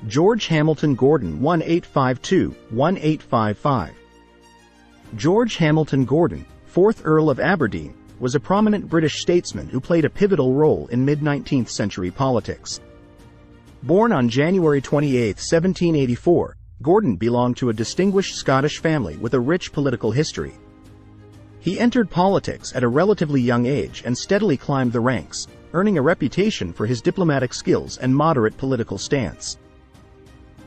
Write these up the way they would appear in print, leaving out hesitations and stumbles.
George Hamilton Gordon 1852-1855. George Hamilton Gordon, 4th Earl of Aberdeen, was a prominent British statesman who played a pivotal role in mid-19th century politics. Born on January 28, 1784, Gordon belonged to a distinguished Scottish family with a rich political history. He entered politics at a relatively young age and steadily climbed the ranks, earning a reputation for his diplomatic skills and moderate political stance.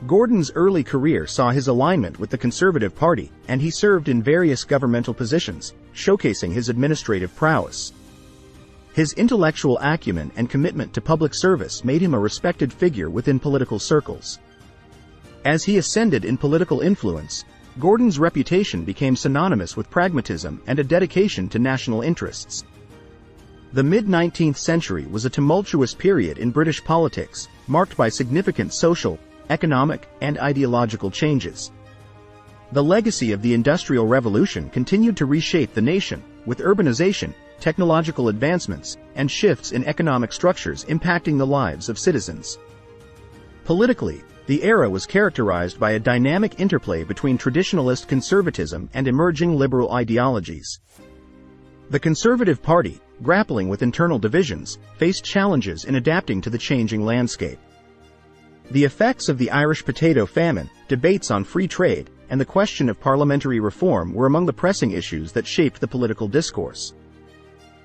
Gordon's early career saw his alignment with the Conservative Party, and he served in various governmental positions, showcasing his administrative prowess. His intellectual acumen and commitment to public service made him a respected figure within political circles. As he ascended in political influence, Gordon's reputation became synonymous with pragmatism and a dedication to national interests. The mid-19th century was a tumultuous period in British politics, marked by significant social, economic, and ideological changes. The legacy of the Industrial Revolution continued to reshape the nation, with urbanization, technological advancements, and shifts in economic structures impacting the lives of citizens. Politically, the era was characterized by a dynamic interplay between traditionalist conservatism and emerging liberal ideologies. The Conservative Party, grappling with internal divisions, faced challenges in adapting to the changing landscape. The effects of the Irish potato famine, debates on free trade, and the question of parliamentary reform were among the pressing issues that shaped the political discourse.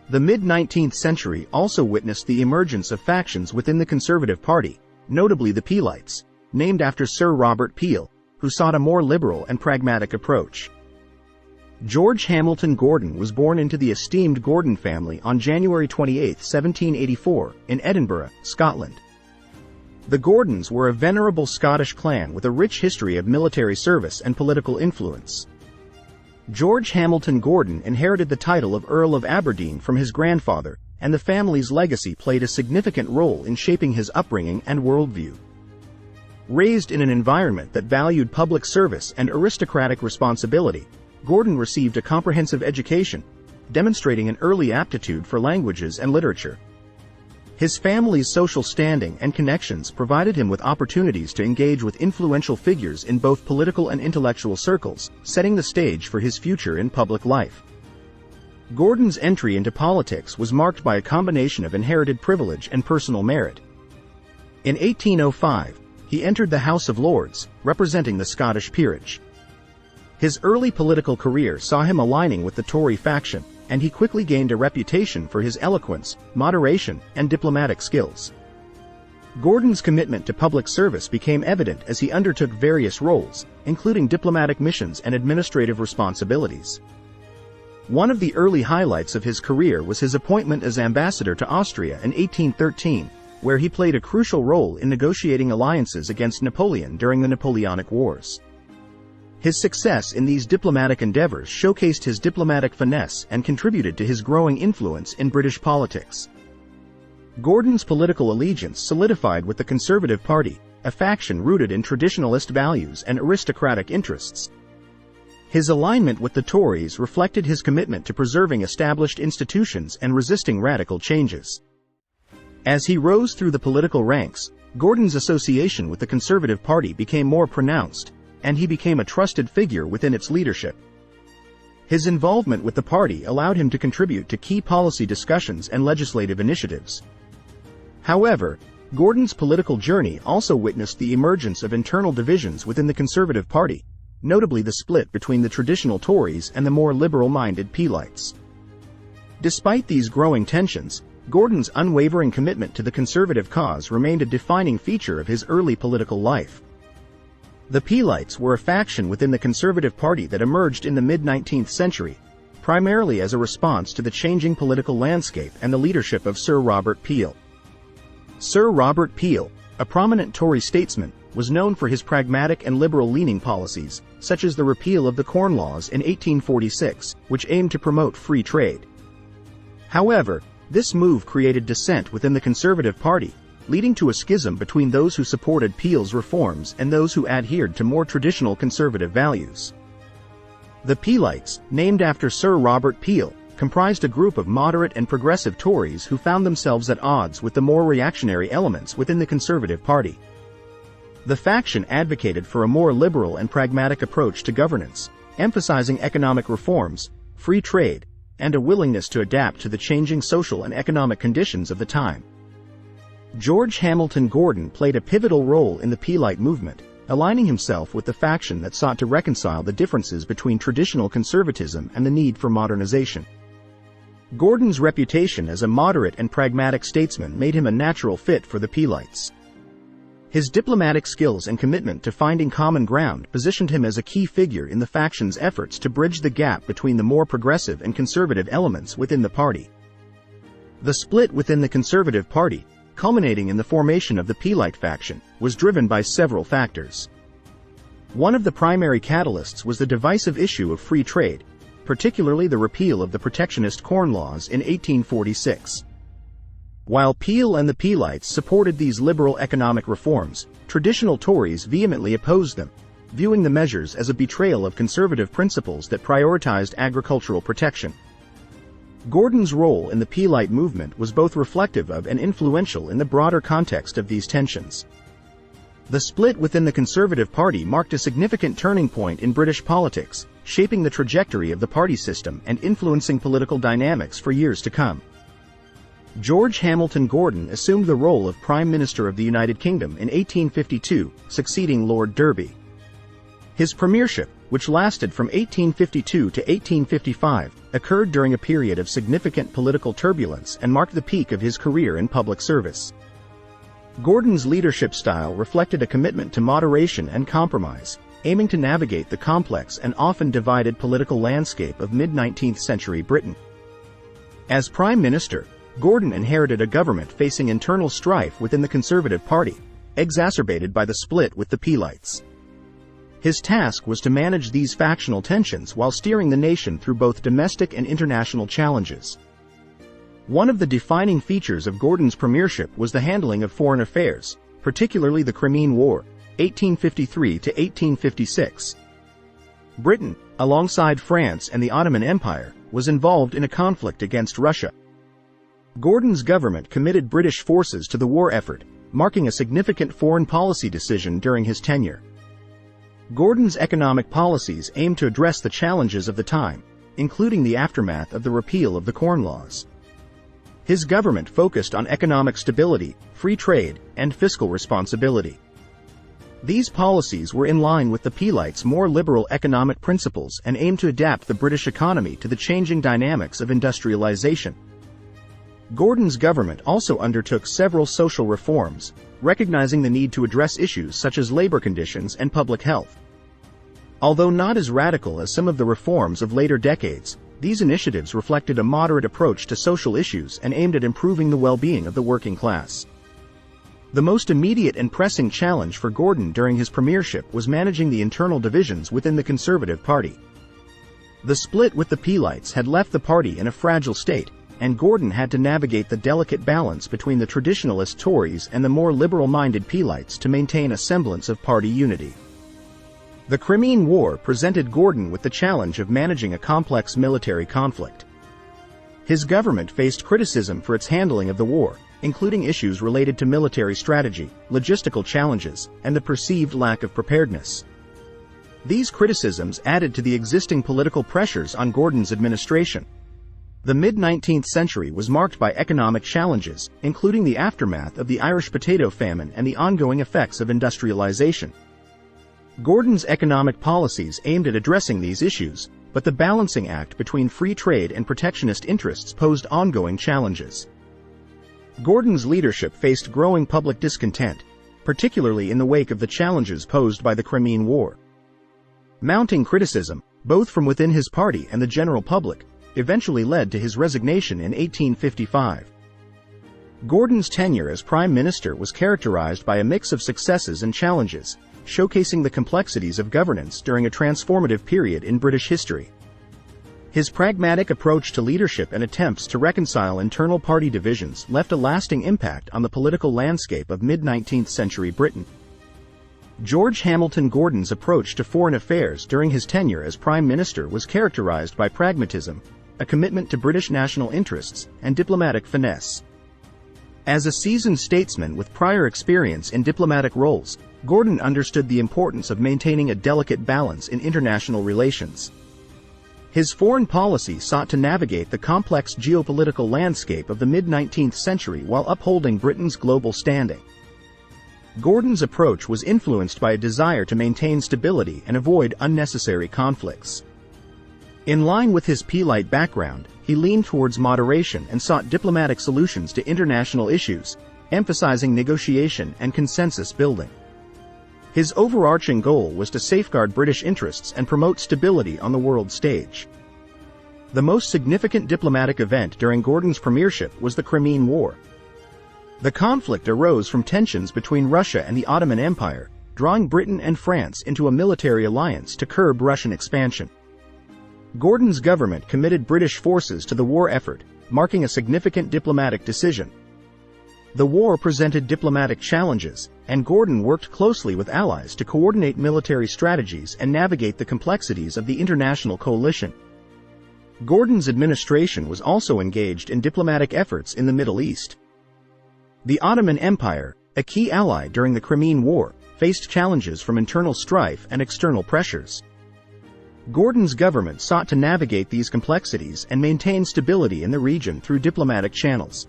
The mid-19th century also witnessed the emergence of factions within the Conservative Party, notably the Peelites, named after Sir Robert Peel, who sought a more liberal and pragmatic approach. George Hamilton Gordon was born into the esteemed Gordon family on January 28, 1784, in Edinburgh, Scotland. The Gordons were a venerable Scottish clan with a rich history of military service and political influence. George Hamilton Gordon inherited the title of Earl of Aberdeen from his grandfather, and the family's legacy played a significant role in shaping his upbringing and worldview. Raised in an environment that valued public service and aristocratic responsibility, Gordon received a comprehensive education, demonstrating an early aptitude for languages and literature. His family's social standing and connections provided him with opportunities to engage with influential figures in both political and intellectual circles, setting the stage for his future in public life. Gordon's entry into politics was marked by a combination of inherited privilege and personal merit. In 1805, he entered the House of Lords, representing the Scottish peerage. His early political career saw him aligning with the Tory faction, and he quickly gained a reputation for his eloquence, moderation, and diplomatic skills. Gordon's commitment to public service became evident as he undertook various roles, including diplomatic missions and administrative responsibilities. One of the early highlights of his career was his appointment as ambassador to Austria in 1813, where he played a crucial role in negotiating alliances against Napoleon during the Napoleonic Wars. His success in these diplomatic endeavors showcased his diplomatic finesse and contributed to his growing influence in British politics. Gordon's political allegiance solidified with the Conservative Party, a faction rooted in traditionalist values and aristocratic interests. His alignment with the Tories reflected his commitment to preserving established institutions and resisting radical changes. As he rose through the political ranks, Gordon's association with the Conservative Party became more pronounced, and he became a trusted figure within its leadership. His involvement with the party allowed him to contribute to key policy discussions and legislative initiatives. However, Gordon's political journey also witnessed the emergence of internal divisions within the Conservative Party, notably the split between the traditional Tories and the more liberal-minded Peelites. Despite these growing tensions, Gordon's unwavering commitment to the conservative cause remained a defining feature of his early political life. The Peelites were a faction within the Conservative Party that emerged in the mid-19th century, primarily as a response to the changing political landscape and the leadership of Sir Robert Peel. Sir Robert Peel, a prominent Tory statesman, was known for his pragmatic and liberal-leaning policies, such as the repeal of the Corn Laws in 1846, which aimed to promote free trade. However, this move created dissent within the Conservative Party, leading to a schism between those who supported Peel's reforms and those who adhered to more traditional conservative values. The Peelites, named after Sir Robert Peel, comprised a group of moderate and progressive Tories who found themselves at odds with the more reactionary elements within the Conservative Party. The faction advocated for a more liberal and pragmatic approach to governance, emphasizing economic reforms, free trade, and a willingness to adapt to the changing social and economic conditions of the time. George Hamilton Gordon played a pivotal role in the Peelite movement, aligning himself with the faction that sought to reconcile the differences between traditional conservatism and the need for modernization. Gordon's reputation as a moderate and pragmatic statesman made him a natural fit for the Peelites. His diplomatic skills and commitment to finding common ground positioned him as a key figure in the faction's efforts to bridge the gap between the more progressive and conservative elements within the party. The split within the Conservative Party, culminating in the formation of the Peelite faction, was driven by several factors. One of the primary catalysts was the divisive issue of free trade, particularly the repeal of the protectionist Corn Laws in 1846. While Peel and the Peelites supported these liberal economic reforms, traditional Tories vehemently opposed them, viewing the measures as a betrayal of conservative principles that prioritized agricultural protection. Gordon's role in the Peelite movement was both reflective of and influential in the broader context of these tensions. The split within the Conservative Party marked a significant turning point in British politics, shaping the trajectory of the party system and influencing political dynamics for years to come. George Hamilton Gordon assumed the role of Prime Minister of the United Kingdom in 1852, succeeding Lord Derby. His premiership, which lasted from 1852 to 1855, occurred during a period of significant political turbulence and marked the peak of his career in public service. Gordon's leadership style reflected a commitment to moderation and compromise, aiming to navigate the complex and often divided political landscape of mid-19th century Britain. As Prime Minister, Gordon inherited a government facing internal strife within the Conservative Party, exacerbated by the split with the Peelites. His task was to manage these factional tensions while steering the nation through both domestic and international challenges. One of the defining features of Gordon's premiership was the handling of foreign affairs, particularly the Crimean War, 1853 to 1856. Britain, alongside France and the Ottoman Empire, was involved in a conflict against Russia. Gordon's government committed British forces to the war effort, marking a significant foreign policy decision during his tenure. Gordon's economic policies aimed to address the challenges of the time, including the aftermath of the repeal of the Corn Laws. His government focused on economic stability, free trade, and fiscal responsibility. These policies were in line with the Peelites' more liberal economic principles and aimed to adapt the British economy to the changing dynamics of industrialization. Gordon's government also undertook several social reforms, recognizing the need to address issues such as labor conditions and public health. Although not as radical as some of the reforms of later decades, these initiatives reflected a moderate approach to social issues and aimed at improving the well-being of the working class. The most immediate and pressing challenge for Gordon during his premiership was managing the internal divisions within the Conservative Party. The split with the Peelites had left the party in a fragile state, and Gordon had to navigate the delicate balance between the traditionalist Tories and the more liberal-minded Peelites to maintain a semblance of party unity. The Crimean War presented Gordon with the challenge of managing a complex military conflict. His government faced criticism for its handling of the war, including issues related to military strategy, logistical challenges, and the perceived lack of preparedness. These criticisms added to the existing political pressures on Gordon's administration. The mid-19th century was marked by economic challenges, including the aftermath of the Irish potato famine and the ongoing effects of industrialization. Gordon's economic policies aimed at addressing these issues, but the balancing act between free trade and protectionist interests posed ongoing challenges. Gordon's leadership faced growing public discontent, particularly in the wake of the challenges posed by the Crimean War. Mounting criticism, both from within his party and the general public, eventually led to his resignation in 1855. Gordon's tenure as Prime Minister was characterized by a mix of successes and challenges, showcasing the complexities of governance during a transformative period in British history. His pragmatic approach to leadership and attempts to reconcile internal party divisions left a lasting impact on the political landscape of mid-19th century Britain. George Hamilton Gordon's approach to foreign affairs during his tenure as Prime Minister was characterized by pragmatism, a commitment to British national interests, and diplomatic finesse. As a seasoned statesman with prior experience in diplomatic roles, Gordon understood the importance of maintaining a delicate balance in international relations. His foreign policy sought to navigate the complex geopolitical landscape of the mid-19th century while upholding Britain's global standing. Gordon's approach was influenced by a desire to maintain stability and avoid unnecessary conflicts. In line with his Peelite background, he leaned towards moderation and sought diplomatic solutions to international issues, emphasizing negotiation and consensus building. His overarching goal was to safeguard British interests and promote stability on the world stage. The most significant diplomatic event during Gordon's premiership was the Crimean War. The conflict arose from tensions between Russia and the Ottoman Empire, drawing Britain and France into a military alliance to curb Russian expansion. Gordon's government committed British forces to the war effort, marking a significant diplomatic decision. The war presented diplomatic challenges, and Gordon worked closely with allies to coordinate military strategies and navigate the complexities of the international coalition. Gordon's administration was also engaged in diplomatic efforts in the Middle East. The Ottoman Empire, a key ally during the Crimean War, faced challenges from internal strife and external pressures. Gordon's government sought to navigate these complexities and maintain stability in the region through diplomatic channels.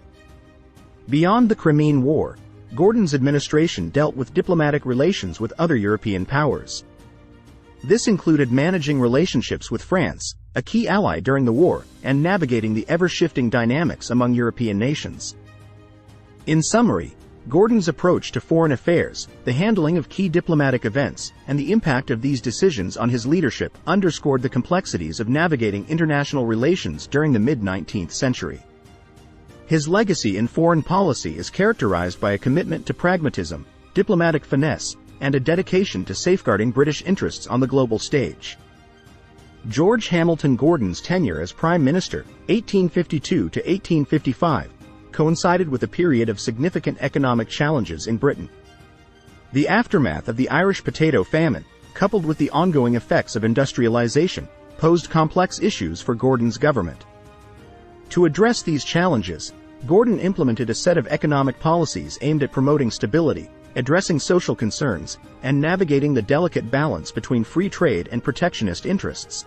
Beyond the Crimean War, Gordon's administration dealt with diplomatic relations with other European powers. This included managing relationships with France, a key ally during the war, and navigating the ever-shifting dynamics among European nations. In summary, Gordon's approach to foreign affairs, the handling of key diplomatic events, and the impact of these decisions on his leadership underscored the complexities of navigating international relations during the mid-19th century. His legacy in foreign policy is characterized by a commitment to pragmatism, diplomatic finesse, and a dedication to safeguarding British interests on the global stage. George Hamilton Gordon's tenure as Prime Minister, 1852 to 1855, coincided with a period of significant economic challenges in Britain. The aftermath of the Irish potato famine, coupled with the ongoing effects of industrialization, posed complex issues for Gordon's government. To address these challenges, Gordon implemented a set of economic policies aimed at promoting stability, addressing social concerns, and navigating the delicate balance between free trade and protectionist interests.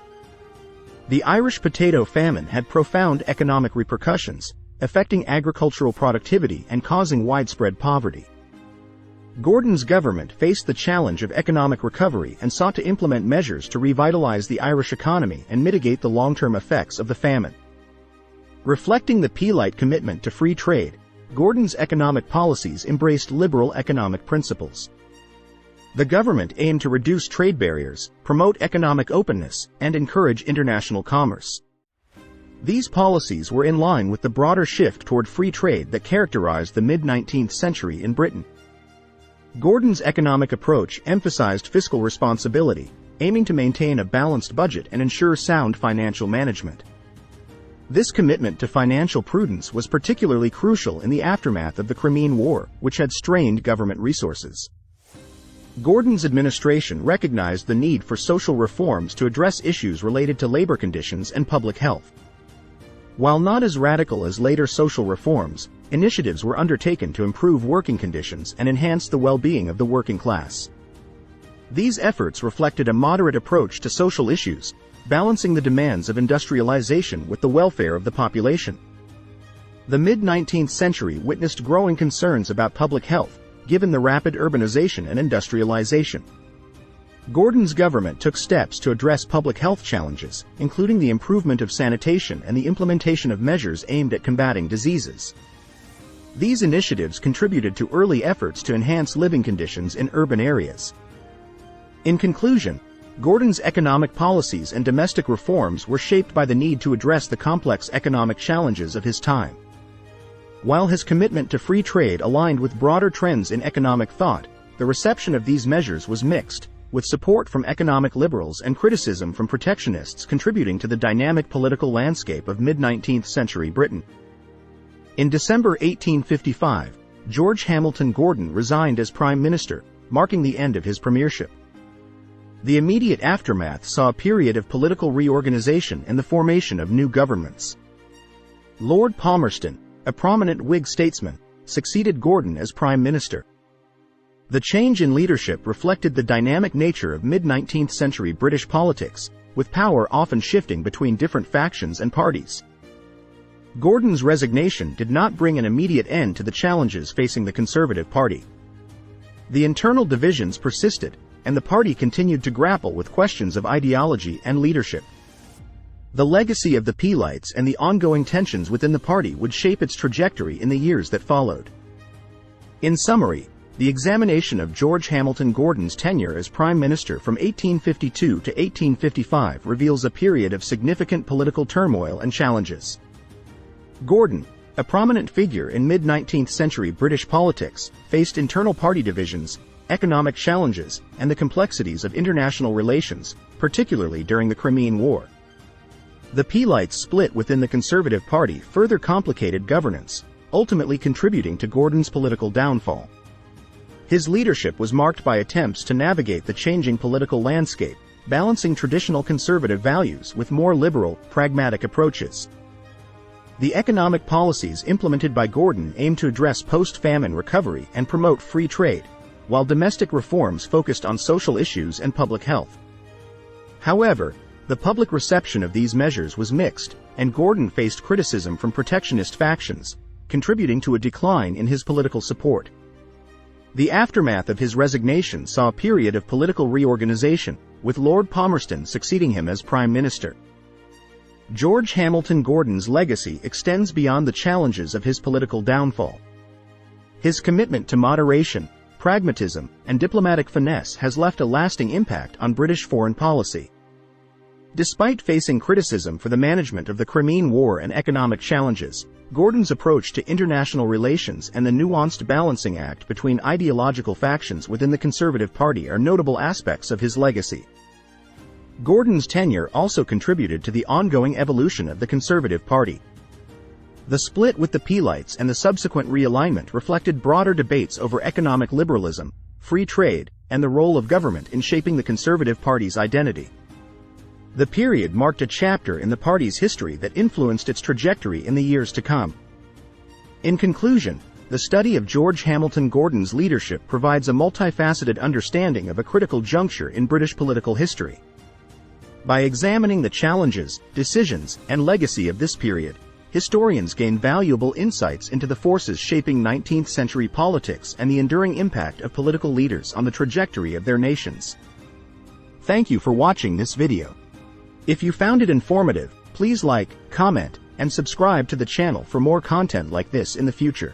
The Irish potato famine had profound economic repercussions, affecting agricultural productivity and causing widespread poverty. Gordon's government faced the challenge of economic recovery and sought to implement measures to revitalize the Irish economy and mitigate the long-term effects of the famine. Reflecting the Peelite commitment to free trade, Gordon's economic policies embraced liberal economic principles. The government aimed to reduce trade barriers, promote economic openness, and encourage international commerce. These policies were in line with the broader shift toward free trade that characterized the mid-19th century in Britain. Gordon's economic approach emphasized fiscal responsibility, aiming to maintain a balanced budget and ensure sound financial management. This commitment to financial prudence was particularly crucial in the aftermath of the Crimean War, which had strained government resources. Gordon's administration recognized the need for social reforms to address issues related to labor conditions and public health. While not as radical as later social reforms, initiatives were undertaken to improve working conditions and enhance the well-being of the working class. These efforts reflected a moderate approach to social issues, balancing the demands of industrialization with the welfare of the population. The mid-19th century witnessed growing concerns about public health, given the rapid urbanization and industrialization. Gordon's government took steps to address public health challenges, including the improvement of sanitation and the implementation of measures aimed at combating diseases. These initiatives contributed to early efforts to enhance living conditions in urban areas. In conclusion, Gordon's economic policies and domestic reforms were shaped by the need to address the complex economic challenges of his time. While his commitment to free trade aligned with broader trends in economic thought, the reception of these measures was mixed, with support from economic liberals and criticism from protectionists contributing to the dynamic political landscape of mid-19th century Britain. In December 1855, George Hamilton Gordon resigned as Prime Minister, marking the end of his premiership. The immediate aftermath saw a period of political reorganization and the formation of new governments. Lord Palmerston, a prominent Whig statesman, succeeded Gordon as Prime Minister. The change in leadership reflected the dynamic nature of mid-19th century British politics, with power often shifting between different factions and parties. Gordon's resignation did not bring an immediate end to the challenges facing the Conservative Party. The internal divisions persisted, and the party continued to grapple with questions of ideology and leadership. The legacy of the Peelites and the ongoing tensions within the party would shape its trajectory in the years that followed. In summary, the examination of George Hamilton Gordon's tenure as Prime Minister from 1852 to 1855 reveals a period of significant political turmoil and challenges. Gordon, a prominent figure in mid-19th century British politics, faced internal party divisions, economic challenges, and the complexities of international relations, particularly during the Crimean War. The Peelites split within the Conservative Party further complicated governance, ultimately contributing to Gordon's political downfall. His leadership was marked by attempts to navigate the changing political landscape, balancing traditional conservative values with more liberal, pragmatic approaches. The economic policies implemented by Gordon aimed to address post-famine recovery and promote free trade, while domestic reforms focused on social issues and public health. However, the public reception of these measures was mixed, and Gordon faced criticism from protectionist factions, contributing to a decline in his political support. The aftermath of his resignation saw a period of political reorganization, with Lord Palmerston succeeding him as Prime Minister. George Hamilton Gordon's legacy extends beyond the challenges of his political downfall. His commitment to moderation, pragmatism, and diplomatic finesse has left a lasting impact on British foreign policy. Despite facing criticism for the management of the Crimean War and economic challenges, Gordon's approach to international relations and the nuanced balancing act between ideological factions within the Conservative Party are notable aspects of his legacy. Gordon's tenure also contributed to the ongoing evolution of the Conservative Party. The split with the Peelites and the subsequent realignment reflected broader debates over economic liberalism, free trade, and the role of government in shaping the Conservative Party's identity. The period marked a chapter in the party's history that influenced its trajectory in the years to come. In conclusion, the study of George Hamilton Gordon's leadership provides a multifaceted understanding of a critical juncture in British political history. By examining the challenges, decisions, and legacy of this period, historians gain valuable insights into the forces shaping 19th century politics and the enduring impact of political leaders on the trajectory of their nations. Thank you for watching this video. If you found it informative, please like, comment, and subscribe to the channel for more content like this in the future.